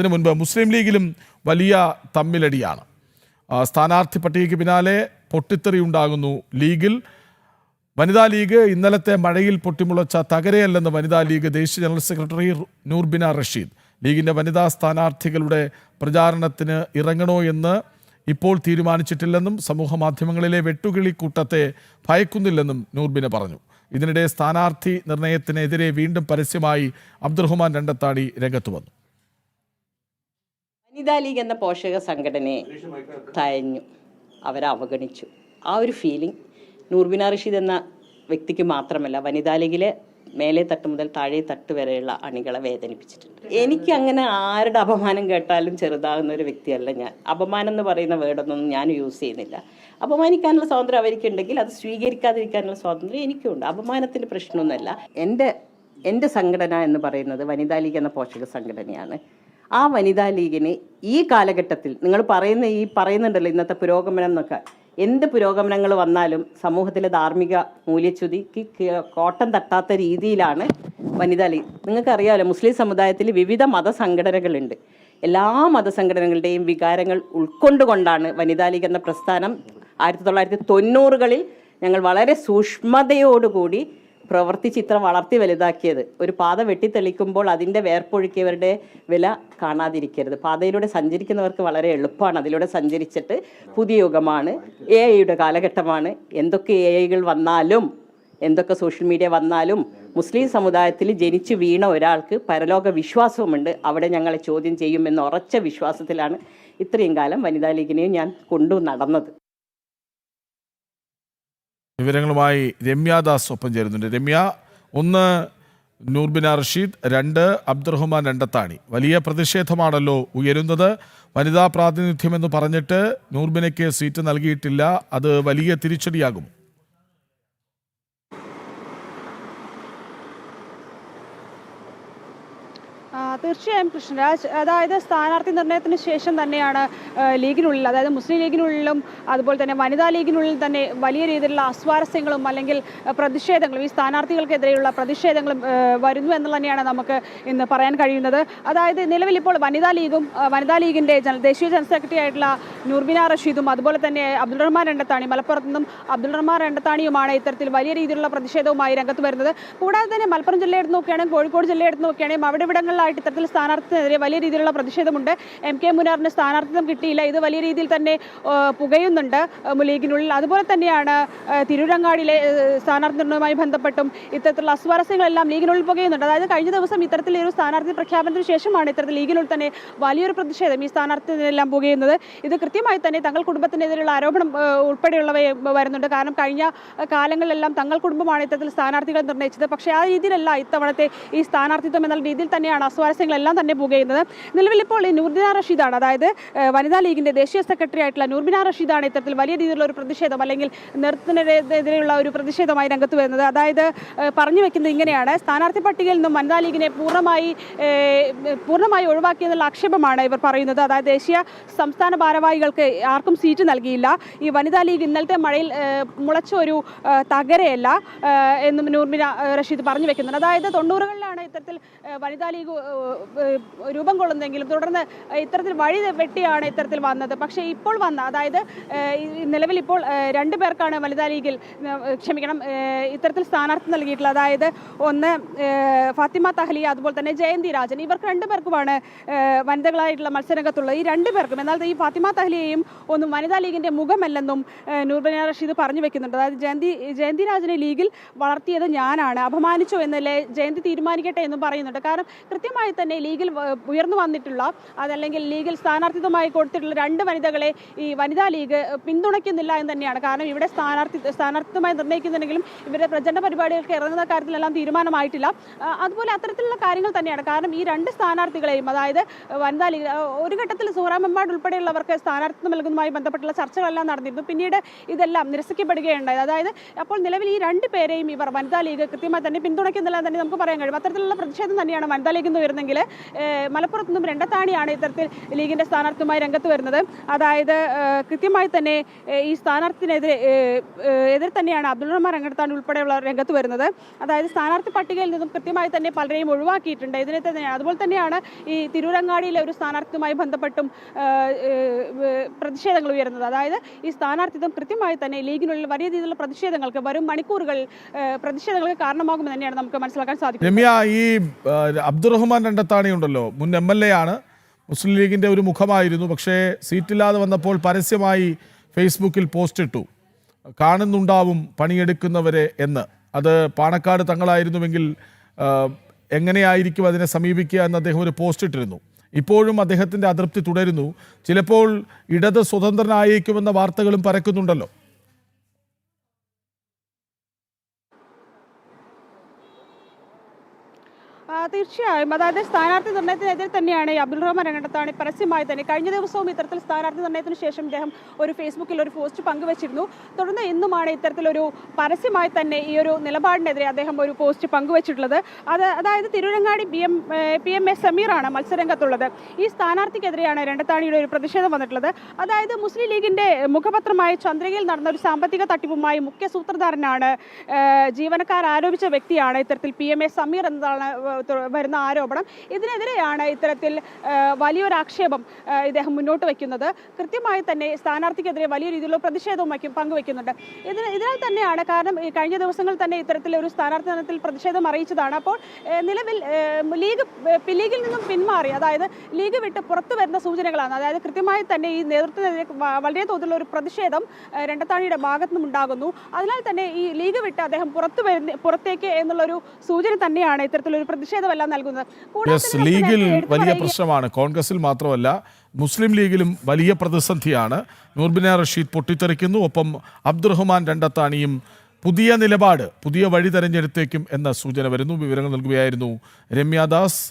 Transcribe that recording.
ഇതിനു മുൻപ് മുസ്ലിം ലീഗിലും വലിയ തമ്മിലടിയാണ്. സ്ഥാനാർത്ഥി പട്ടികയ്ക്ക് പിന്നാലെ പൊട്ടിത്തെറി ഉണ്ടാകുന്നു ലീഗിൽ. വനിതാ ലീഗ് ഇന്നലത്തെ മഴയിൽ പൊട്ടിമുളച്ച തകരയല്ലെന്ന് വനിതാ ലീഗ് ദേശീയ ജനറൽ സെക്രട്ടറി നൂർബിന റഷീദ്. ലീഗിൻ്റെ വനിതാ സ്ഥാനാർത്ഥികളുടെ പ്രചാരണത്തിന് ഇറങ്ങണോ എന്ന് ഇപ്പോൾ തീരുമാനിച്ചിട്ടില്ലെന്നും സമൂഹ മാധ്യമങ്ങളിലെ വെട്ടുകിളിക്കൂട്ടത്തെ ഭയക്കുന്നില്ലെന്നും നൂർബിന പറഞ്ഞു. ഇതിനിടെ സ്ഥാനാർത്ഥി നിർണയത്തിനെതിരെ വീണ്ടും പരസ്യമായി അബ്ദുറഹ്മാൻ രണ്ടത്താണി രംഗത്ത് വന്നു. വനിതാ ലീഗ് എന്ന പോഷക സംഘടനയെ തഴഞ്ഞു, അവരെ അവഗണിച്ചു. ആ ഒരു ഫീലിംഗ് നൂർബിന റഷീദ് എന്ന വ്യക്തിക്ക് മാത്രമല്ല, വനിതാ ലീഗിലെ മേലെ തട്ട് മുതൽ താഴെ തട്ട് വരെയുള്ള അണികളെ വേദനിപ്പിച്ചിട്ടുണ്ട്. എനിക്ക് അങ്ങനെ ആരുടെ അപമാനം കേട്ടാലും ചെറുതാകുന്ന ഒരു വ്യക്തിയല്ല ഞാൻ. അപമാനം എന്ന് പറയുന്ന വേർഡൊന്നും ഞാൻ യൂസ് ചെയ്യുന്നില്ല. അപമാനിക്കാനുള്ള സ്വാതന്ത്ര്യം അവർക്കുണ്ടെങ്കിൽ അത് സ്വീകരിക്കാതിരിക്കാനുള്ള സ്വാതന്ത്ര്യം എനിക്കുണ്ട്. അപമാനത്തിൻ്റെ പ്രശ്നമൊന്നുമല്ല. എൻ്റെ സംഘടന എന്ന് പറയുന്നത് വനിതാ ലീഗ് എന്ന പോഷക സംഘടനയാണ്. ആ വനിതാ ലീഗിന് ഈ കാലഘട്ടത്തിൽ നിങ്ങൾ പറയുന്നുണ്ടല്ലോ ഇന്നത്തെ പുരോഗമനം എന്നൊക്കെ, എന്ത് പുരോഗമനങ്ങൾ വന്നാലും സമൂഹത്തിലെ ധാർമ്മിക മൂല്യച്യുതിക്ക് കോട്ടം തട്ടാത്ത രീതിയിലാണ് വനിതാ ലീഗ്. നിങ്ങൾക്കറിയാമല്ലോ, മുസ്ലിം സമുദായത്തിൽ വിവിധ മതസംഘടനകളുണ്ട്. എല്ലാ മതസംഘടനകളുടെയും വികാരങ്ങൾ ഉൾക്കൊണ്ടുകൊണ്ടാണ് വനിതാ ലീഗ് എന്ന പ്രസ്ഥാനം 1990കളിൽ ഞങ്ങൾ വളരെ സൂക്ഷ്മതയോടുകൂടി പ്രവർത്തിച്ച് ഇത്ര വളർത്തി വലുതാക്കിയത്. ഒരു പാത വെട്ടിത്തെളിക്കുമ്പോൾ അതിൻ്റെ വേർപ്പൊഴുക്കിയവരുടെ വില കാണാതിരിക്കരുത്. പാതയിലൂടെ സഞ്ചരിക്കുന്നവർക്ക് വളരെ എളുപ്പമാണ്. അതിലൂടെ സഞ്ചരിച്ചിട്ട് പുതിയ യുഗമാണ്, AI കാലഘട്ടമാണ്. എന്തൊക്കെ AI വന്നാലും, എന്തൊക്കെ സോഷ്യൽ മീഡിയ വന്നാലും മുസ്ലിം സമുദായത്തിൽ ജനിച്ചു വീണ ഒരാൾക്ക് പരലോക വിശ്വാസവുമുണ്ട്. അവിടെ ഞങ്ങളെ ചോദ്യം ചെയ്യുമെന്ന ഉറച്ച വിശ്വാസത്തിലാണ് ഇത്രയും കാലം വനിതാ ലീഗിനെയും ഞാൻ കൊണ്ടു നടന്നത്. വിവരങ്ങളുമായി രമ്യാദാസ് ഒപ്പം ചേരുന്നുണ്ട്. രമ്യ, ഒന്ന് നൂർബിന റഷീദ്, രണ്ട് അബ്ദുറഹ്മാൻ രണ്ടത്താണി. വലിയ പ്രതിഷേധമാണല്ലോ ഉയരുന്നത്. വനിതാ പ്രാതിനിധ്യമെന്ന് പറഞ്ഞിട്ട് നൂർബിനയ്ക്ക് സീറ്റ് നൽകിയിട്ടില്ല. അത് വലിയ തിരിച്ചടിയാകും. തീർച്ചയായും കൃഷ്ണരാജ്, അതായത് സ്ഥാനാർത്ഥി നിർണയത്തിന് ശേഷം തന്നെയാണ് ലീഗിനുള്ളിൽ, അതായത് മുസ്ലിം ലീഗിനുള്ളിലും അതുപോലെ തന്നെ വനിതാ ലീഗിനുള്ളിൽ തന്നെ വലിയ രീതിയിലുള്ള അസ്വാരസ്യങ്ങളും അല്ലെങ്കിൽ പ്രതിഷേധങ്ങളും, ഈ സ്ഥാനാർത്ഥികൾക്കെതിരെയുള്ള പ്രതിഷേധങ്ങളും വരുന്നു എന്ന് തന്നെയാണ് നമുക്ക് ഇന്ന് പറയാൻ കഴിയുന്നത്. അതായത് നിലവിൽ ഇപ്പോൾ വനിതാ ലീഗിൻ്റെ ദേശീയ ജനറൽ സെക്രട്ടറി ആയിട്ടുള്ള നൂർബിന റഷീദും അതുപോലെ തന്നെ അബ്ദുറഹ്മാൻ രണ്ടത്താണി, മലപ്പുറത്ത് നിന്നും അബ്ദുറഹ്മാൻ രണ്ടത്താണിയുമാണ് ഇത്തരത്തിൽ വലിയ രീതിയിലുള്ള പ്രതിഷേധവുമായി രംഗത്ത് വരുന്നത്. കൂടാതെ തന്നെ മലപ്പുറം ജില്ലയെടുത്ത് നോക്കുകയാണെങ്കിൽ, കോഴിക്കോട് ജില്ലയെടുത്ത് നോക്കുകയാണെങ്കിൽ അവിടെ ഇവിടങ്ങളിലായിട്ട് ഇത്തരത്തിൽ സ്ഥാനാർത്ഥിനെതിരെ വലിയ രീതിയിലുള്ള പ്രതിഷേധമുണ്ട്. MK മുനാറിന് സ്ഥാനാർത്ഥിത്വം കിട്ടിയില്ല. ഇത് വലിയ രീതിയിൽ തന്നെ പുകയുന്നുണ്ട് ലീഗിനുള്ളിൽ. അതുപോലെ തന്നെയാണ് തിരൂരങ്ങാടിയിലെ സ്ഥാനാർത്ഥി നിർണയവുമായി ബന്ധപ്പെട്ടും ഇത്തരത്തിലുള്ള അസ്വാരസ്യങ്ങളെല്ലാം ലീഗിനുള്ളിൽ പുകയുന്നുണ്ട്. അതായത് കഴിഞ്ഞ ദിവസം ഇത്തരത്തിലൊരു സ്ഥാനാർത്ഥി പ്രഖ്യാപനത്തിന് ശേഷമാണ് ഇത്തരത്തിൽ ലീഗിനുള്ളിൽ തന്നെ വലിയൊരു പ്രതിഷേധം ഈ സ്ഥാനാർത്ഥികളെല്ലാം പുകയുന്നത്. ഇത് കൃത്യമായി തന്നെ തങ്ങൾ കുടുംബത്തിനെതിരെയുള്ള ആരോപണം ഉൾപ്പെടെയുള്ളവ വരുന്നുണ്ട്. കാരണം കഴിഞ്ഞ കാലങ്ങളിലെല്ലാം തങ്ങൾ കുടുംബമാണ് ഇത്തരത്തിൽ സ്ഥാനാർത്ഥികളെ നിർണ്ണയിച്ചത്. പക്ഷേ ആ രീതിയിലല്ല ഇത്തവണത്തെ ഈ സ്ഥാനാർത്ഥിത്വം എന്ന രീതിയിൽ തന്നെയാണ് അസ്വാരസ്യങ്ങളെല്ലാം തന്നെ പുകയുന്നത്. നിലവിൽ ഇപ്പോൾ ഈ നൂർബിന റഷീദാണ്, അതായത് വനിതാ ലീഗിൻ്റെ ദേശീയ സെക്രട്ടറി ആയിട്ടുള്ള നൂർബിന റഷീദാണ് ഇത്തരത്തിൽ വലിയ രീതിയിലുള്ള ഒരു പ്രതിഷേധം അല്ലെങ്കിൽ നിർത്തത്തിനെതിരെയുള്ള ഒരു പ്രതിഷേധമായി രംഗത്ത് വരുന്നത്. അതായത് പറഞ്ഞു വെക്കുന്നത് ഇങ്ങനെയാണ്: സ്ഥാനാർത്ഥി പട്ടികയിൽ നിന്നും വനിതാ ലീഗിനെ പൂർണ്ണമായി ഒഴിവാക്കിയെന്നുള്ള ആക്ഷേപമാണ് ഇവർ പറയുന്നത്. അതായത് ദേശീയ സംസ്ഥാന ഭാരവാഹികൾക്ക് ആർക്കും സീറ്റ് നൽകിയില്ല. ഈ വനിതാ ലീഗ് ഇന്നലത്തെ മഴയിൽ മുളച്ച ഒരു തകരയല്ല എന്നും നൂർബിന റഷീദ് പറഞ്ഞു വെക്കുന്നുണ്ട്. അതായത് 90കളിലാണ് ഇത്തരത്തിൽ വനിതാ ലീഗ് രൂപം കൊള്ളുന്നെങ്കിലും തുടർന്ന് ഇത്തരത്തിൽ വഴി വെട്ടിയാണ് ഇത്തരത്തിൽ വന്നത്. പക്ഷേ ഇപ്പോൾ അതായത് നിലവിൽ ഇപ്പോൾ 2 പേർക്കാണ് വനിതാ ലീഗിൽ ഇത്തരത്തിൽ സ്ഥാനാർത്ഥി നൽകിയിട്ടുള്ളത്. അതായത് ഒന്ന് ഫാത്തിമ തഹ്ലിയ, അതുപോലെ തന്നെ ജയന്തി രാജൻ. ഇവർക്ക് 2 പേർക്കുമാണ് വനിതകളായിട്ടുള്ള മത്സരരംഗത്തുള്ളത്. ഈ 2 പേർക്കും, എന്നാൽ ഈ ഫാത്തിമ തഹ്ലിയയും ഒന്നും വനിതാ ലീഗിൻ്റെ മുഖമല്ലെന്നും നൂർബിന റഷീദ് പറഞ്ഞു വെക്കുന്നുണ്ട്. അതായത് ജയന്തി രാജനെ ലീഗിൽ വളർത്തിയത് ഞാനാണ്, അപമാനിച്ചോ എന്നല്ലേ ജയന്തി തീരുമാനിക്കട്ടെ എന്നും പറയുന്നുണ്ട്. കാരണം കൃത്യമായി തന്നെ ലീഗിൽ ഉയർന്നു വന്നിട്ടുള്ള, അതല്ലെങ്കിൽ ലീഗിൽ സ്ഥാനാർത്ഥിത്വമായി കൊടുത്തിട്ടുള്ള 2 വനിതകളെ ഈ വനിതാ ലീഗ് പിന്തുണയ്ക്കുന്നില്ല എന്ന് തന്നെയാണ്. കാരണം ഇവിടെ സ്ഥാനാർത്ഥിത്വമായി നിർണ്ണയിക്കുന്നുണ്ടെങ്കിലും ഇവരുടെ പ്രചരണ പരിപാടികൾക്ക് ഇറങ്ങുന്ന കാര്യത്തിലെല്ലാം തീരുമാനമായിട്ടില്ല. അതുപോലെ അത്തരത്തിലുള്ള കാര്യങ്ങൾ തന്നെയാണ്. കാരണം ഈ 2 സ്ഥാനാർത്ഥികളെയും, അതായത് വനിതാ ലീഗ് ഒരു ഘട്ടത്തിൽ സുഹ്റാമെമ്പാട് ഉൾപ്പെടെയുള്ളവർക്ക് സ്ഥാനാർത്ഥിത്വം നൽകുന്നതുമായി ബന്ധപ്പെട്ടുള്ള ചർച്ചകളെല്ലാം നടന്നിരുന്നു. പിന്നീട് ഇതെല്ലാം നിരസിക്കപ്പെടുകയുണ്ടായത്. അതായത് അപ്പോൾ നിലവിൽ ഈ രണ്ട് പേരെയും ഇവർ വനിതാ ലീഗ് കൃത്യമായി തന്നെ പിന്തുണയ്ക്കുന്നില്ല തന്നെ നമുക്ക് പറയാൻ കഴിയും. അത്തരത്തിലുള്ള പ്രതിഷേധം തന്നെയാണ് വനിതാ ലീഗിൽ നിന്ന് വരുന്നെങ്കിൽ മലപ്പുറത്ത് നിന്നും രണ്ടത്താണിയാണ് ഇത്തരത്തിൽ ലീഗിന്റെ സ്ഥാനാർത്ഥിയുമായി രംഗത്ത് വരുന്നത്. അതായത് കൃത്യമായി തന്നെ ഈ സ്ഥാനാർത്ഥിനെതിരെ എതിരെ തന്നെയാണ് അബ്ദുൾ റഹ്മാൻ രംഗത്താണി ഉൾപ്പെടെയുള്ള രംഗത്ത് വരുന്നത്. അതായത് സ്ഥാനാർത്ഥി പട്ടികയിൽ നിന്നും കൃത്യമായി തന്നെ പലരെയും ഒഴിവാക്കിയിട്ടുണ്ട്. ഇതിനെ തന്നെ അതുപോലെ തന്നെയാണ് ഈ തിരൂരങ്ങാടിയിലെ ഒരു സ്ഥാനാർത്ഥിയുമായി ബന്ധപ്പെട്ടും പ്രതിഷേധങ്ങൾ ഉയരുന്നത്. അതായത് ഈ സ്ഥാനാർത്ഥിത്വം കൃത്യമായി തന്നെ ലീഗിനുള്ളിൽ വലിയ രീതിയിലുള്ള പ്രതിഷേധങ്ങൾക്ക് വരും മണിക്കൂറുകൾ പ്രതിഷേധങ്ങൾക്ക് കാരണമാകുമെന്ന് തന്നെയാണ് നമുക്ക് മനസ്സിലാക്കാൻ സാധിക്കുന്നത്. രമ്യ, ഈ അബ്ദുറഹ്മാൻ രണ്ടത്താണി ഉണ്ടല്ലോ, മുൻ MLA ആണ്, മുസ്ലിം ലീഗിന്റെ ഒരു മുഖമായിരുന്നു. പക്ഷേ സീറ്റില്ലാതെ വന്നപ്പോൾ പരസ്യമായി ഫേസ്ബുക്കിൽ പോസ്റ്റ് ഇട്ടു, കാണുന്നുണ്ടാവും പണിയെടുക്കുന്നവരെ എന്ന്. അത് പാണക്കാട് തങ്ങളായിരുന്നുവെങ്കിൽ എങ്ങനെയായിരിക്കും അതിനെ സമീപിക്കുക എന്ന് അദ്ദേഹം ഒരു പോസ്റ്റ് ഇട്ടിരുന്നു. ഇപ്പോഴും അദ്ദേഹത്തിൻ്റെ അതൃപ്തി തുടരുന്നു. ചിലപ്പോൾ ഇടത് സ്വതന്ത്രനായേക്കുമെന്ന വാർത്തകളും പരക്കുന്നുണ്ടല്ലോ. തീർച്ചയായും. അതായത് സ്ഥാനാർത്ഥി നിർണ്ണയത്തിനെതിരെ തന്നെയാണ് ഈ അബ്ദുൾ റഹ്മാൻ രംഗത്താണി പരസ്യമായി തന്നെ കഴിഞ്ഞ ദിവസവും ഇത്തരത്തിൽ സ്ഥാനാർത്ഥി നിർണ്ണയത്തിന് ശേഷം ഇദ്ദേഹം ഒരു ഫേസ്ബുക്കിൽ ഒരു പോസ്റ്റ് പങ്കുവച്ചിരുന്നു. തുടർന്ന് ഇന്നുമാണ് ഇത്തരത്തിലൊരു പരസ്യമായി തന്നെ ഈ ഒരു നിലപാടിനെതിരെ അദ്ദേഹം ഒരു പോസ്റ്റ് പങ്കുവച്ചിട്ടുള്ളത്. അതായത് തിരൂരങ്ങാടി PMA സമീറാണ് മത്സരരംഗത്തുള്ളത്. ഈ സ്ഥാനാർത്ഥിക്കെതിരെയാണ് രണ്ടത്താണിയുടെ ഒരു പ്രതിഷേധം വന്നിട്ടുള്ളത്. അതായത് മുസ്ലിം ലീഗിന്റെ മുഖപത്രമായ ചന്ദ്രികയിൽ നടന്ന ഒരു സാമ്പത്തിക തട്ടിപ്പുമായി മുഖ്യ സൂത്രധാരനാണ് ജീവനക്കാർ ആരോപിച്ച വ്യക്തിയാണ് ഇത്തരത്തിൽ PMA സമീർ എന്നതാണ് വരുന്ന ആരോപണം. ഇതിനെതിരെയാണ് ഇത്തരത്തിൽ വലിയൊരു ആക്ഷേപം ഇദ്ദേഹം മുന്നോട്ട് വയ്ക്കുന്നത്. കൃത്യമായി തന്നെ സ്ഥാനാർത്ഥിക്കെതിരെ വലിയ രീതിയിലുള്ള പ്രതിഷേധവും പങ്കുവയ്ക്കുന്നുണ്ട്. ഇതിനാൽ തന്നെയാണ്, കാരണം കഴിഞ്ഞ ദിവസങ്ങളിൽ തന്നെ ഇത്തരത്തിൽ ഒരു സ്ഥാനാർത്ഥി തലത്തിൽ പ്രതിഷേധം അറിയിച്ചതാണ്. അപ്പോൾ നിലവിൽ ലീഗിൽ നിന്നും പിന്മാറി, അതായത് ലീഗ് വിട്ട് പുറത്തു വരുന്ന സൂചനകളാണ്. അതായത് കൃത്യമായി തന്നെ ഈ നേതൃത്വത്തിനെതിരെ വളരെ തോതിലുള്ള ഒരു പ്രതിഷേധം രണ്ടത്താണിയുടെ ഭാഗത്തു നിന്നും ഉണ്ടാകുന്നു. അതിനാൽ തന്നെ ഈ ലീഗ് വിട്ട് അദ്ദേഹം പുറത്തേക്ക് എന്നുള്ളൊരു സൂചന തന്നെയാണ് ഇത്തരത്തിലൊരു പ്രതിഷേധമെല്ലാം നൽകുന്നത്. ലീഗിൽ വലിയ പ്രശ്നമാണ്. കോൺഗ്രസിൽ മാത്രമല്ല മുസ്ലിം ലീഗിലും വലിയ പ്രതിസന്ധിയാണ്. നൂർബിന റഷീദ് പൊട്ടിത്തെറിക്കുന്നു. ഒപ്പം അബ്ദുറഹ്മാൻ രണ്ടത്താണിയും പുതിയ നിലപാട്, പുതിയ വഴി തെരഞ്ഞെടുത്തേക്കും എന്ന സൂചന വരുന്നു. വിവരങ്ങൾ നൽകുകയായിരുന്നു രമ്യ ദാസ്.